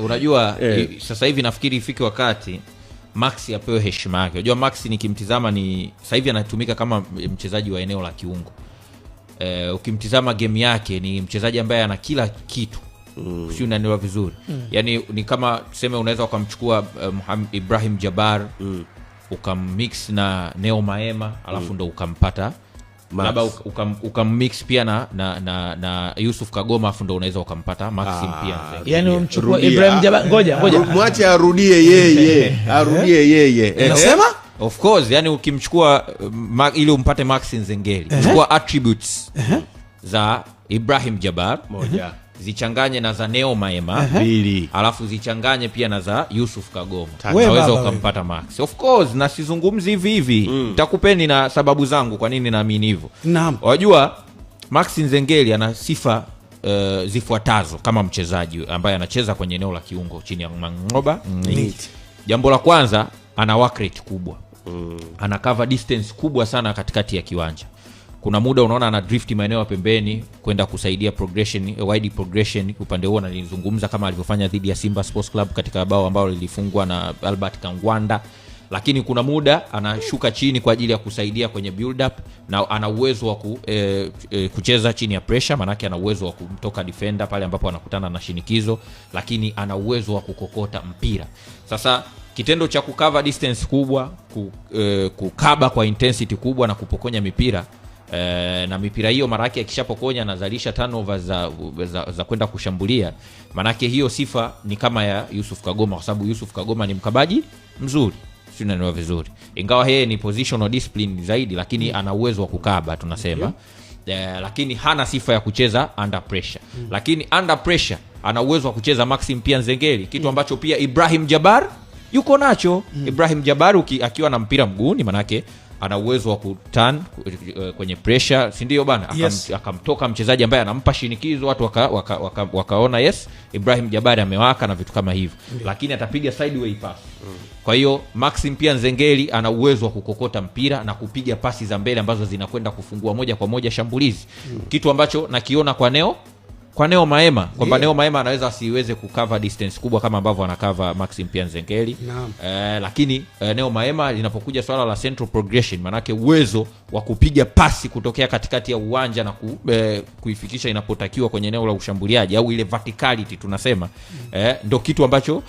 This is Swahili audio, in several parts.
Unajua sasa hivi nafikiri ifike wakati Maxi apewe heshima yake. Unajua Maxi nikimtizama ni sasa hivi anatumika kama mchezaji wa eneo la kiungo. Ukimtizama game yake ni mchezaji ambaye ana kila kitu. Sio unanielewa vizuri. Yaani ni kama tuseme unaweza ukamchukua Ibrahim Jabbar ukammix na Neo Maema alafu ndo ukampata labda ukammix pia na Yusuf Kagoma alafu ndo unaweza ukampata Maxim pia. Yaani umchukua Ibrahim Jabbar, ngoja mwache arudie yeye. Unasema? Of course, yani ukimchukua ili umpate Maxim Zengeli, chukua attributes za Ibrahim Jabbar moja, zichanganye na za Neo Maema mbili, alafu zichanganye pia na za Yusuf Kagoma, unaweza ukampata Max. Of course, na sizungumzi hivi nitakupeni na sababu zangu kwa nini naamini hivyo. Naam. Unajua Maxim Zengeli ana sifa zifuatazo kama mchezaji ambaye anacheza kwenye eneo la kiungo chini ya Mangoba. Jambo la kwanza, ana work rate kubwa. Ana cover distance kubwa sana katikati ya kiwanja. Kuna muda unaona ana drift maeneo ya pembeni kwenda kusaidia progression, wide progression upande huo, na nilizungumza kama alivyofanya dhidi ya Simba Sports Club katika bao ambalo lilifungwa na Albert Kangwanda. Lakini kuna muda anashuka chini kwa ajili ya kusaidia kwenye build up, na ana uwezo wa kucheza chini ya pressure, manake ana uwezo wa kumtoka defender pale ambapo anakutana na shinikizo, lakini ana uwezo wa kukokota mpira. Sasa kitendo cha kucover distance kubwa, kukaba kwa intensity kubwa na kupokonya mipira, na mipira hiyo mara yake akishapokonya anazalisha turnover za kwenda kushambulia, manake hiyo sifa ni kama ya Yusuf Kagoma, kwa sababu Yusuf Kagoma ni mkabaji mzuri, sio neno vizuri, ingawa yeye ni positional discipline zaidi, lakini ana uwezo wa kukaba tunasema. Lakini hana sifa ya kucheza under pressure. Lakini under pressure ana uwezo wa kucheza Maxim pia Nzengeli, kitu ambacho pia Ibrahim Jabbar yuko nacho. Ibrahim Jabbar akiwa na mpira mguuni, manake ana uwezo wa kuturn kwenye pressure, si ndio bana? Akamtoka mchezaji ambaye anampa shinikizo, watu wakaona yes, Ibrahim Jabbar amewaka na vitu kama hivyo. Lakini atapiga sideway pass. Kwa hiyo Maxim pia Nzengeli ana uwezo wa kukokota mpira na kupiga pasi za mbele ambazo zinakwenda kufungua moja kwa moja shambulizi. Kitu ambacho nakiona kwa Neo Maema, kwamba Neo Maema anaweza asiweze kucover distance kubwa kama ambavyo anacover Maxim pia Nzengeli. Lakini Neo Maema linapokuja swala la central progression, manake uwezo wa kupiga pasi kutokea katikati ya uwanja na kuifikisha inapotakiwa kwenye eneo la ushambuliaji, au ile verticality tunasema, ndio kitu ambacho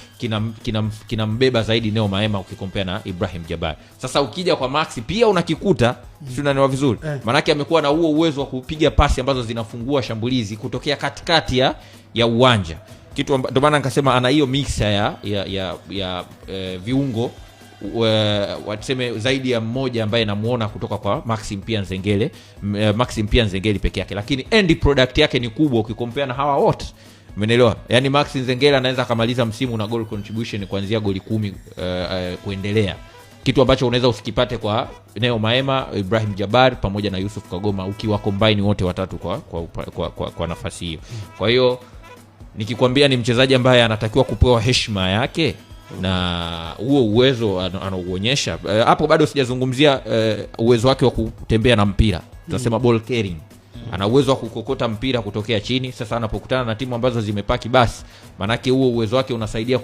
kinambeba zaidi Neo Maema ukikompea na Ibrahim Jabbar. Sasa ukija kwa Maxi pia unakikuta, sio unanielewa vizuri, manake amekuwa na huo uwezo wa kupiga pasi ambazo zinafungua shambulizi kutokea katikati ya uwanja. Kitu ndio maana nikasema ana hiyo mix ya viungo watuseme zaidi ya mmoja ambaye namuona kutoka kwa Maxim pia Nzengeli peke yake, lakini end product yake ni kubwa ukikompea na hawa wote. Umeelewa? Yaani Maxim Nzengeli anaweza kamaliza msimu na goal contribution kuanzia goli 10 kuendelea. Kitu ambacho unaweza usikipate kwa Neo Maema, Ibrahim Jabbar pamoja na Yusuf Kagoma ukiwa combine wote watatu kwa nafasi hiyo. Kwa hiyo nikikwambia ni mchezaji ambaye anatakiwa kupewa heshima yake na huo uwezo anauonyesha. Hapo bado sijazungumzia uwezo wake wa kutembea na mpira. Tunasema ball carrying. Ana uwezo wa kukokota mpira kutokea chini. Sasa anapokutana na timu ambazo zimepaki basi, manake huo uwezo wake unasaidia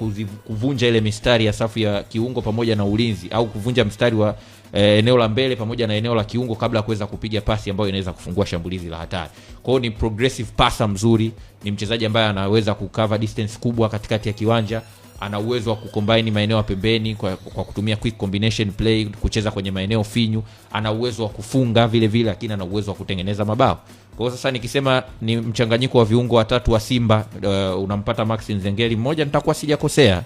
kuvunja ile mistari ya safu ya kiungo pamoja na ulinzi, au kuvunja mstari wa eneo la mbele pamoja na eneo la kiungo kabla ya kuweza kupiga pasi ambayo inaweza kufungua shambulizi la hatari. Kwa hiyo ni progressive passer mzuri, ni mchezaji ambaye anaweza kucover distance kubwa katikati ya kiwanja, ana uwezo wa kucombine maeneo ya pembeni kwa kutumia quick combination play, kucheza kwenye maeneo finyu, ana uwezo wa kufunga vile vile, lakini ana uwezo wa kutengeneza mabao. Kwa hiyo sasa nikisema ni mchanganyiko wa viungo watatu wa Simba, unampata Maxim Nzengeli mmoja, nitakuwa sijakosea.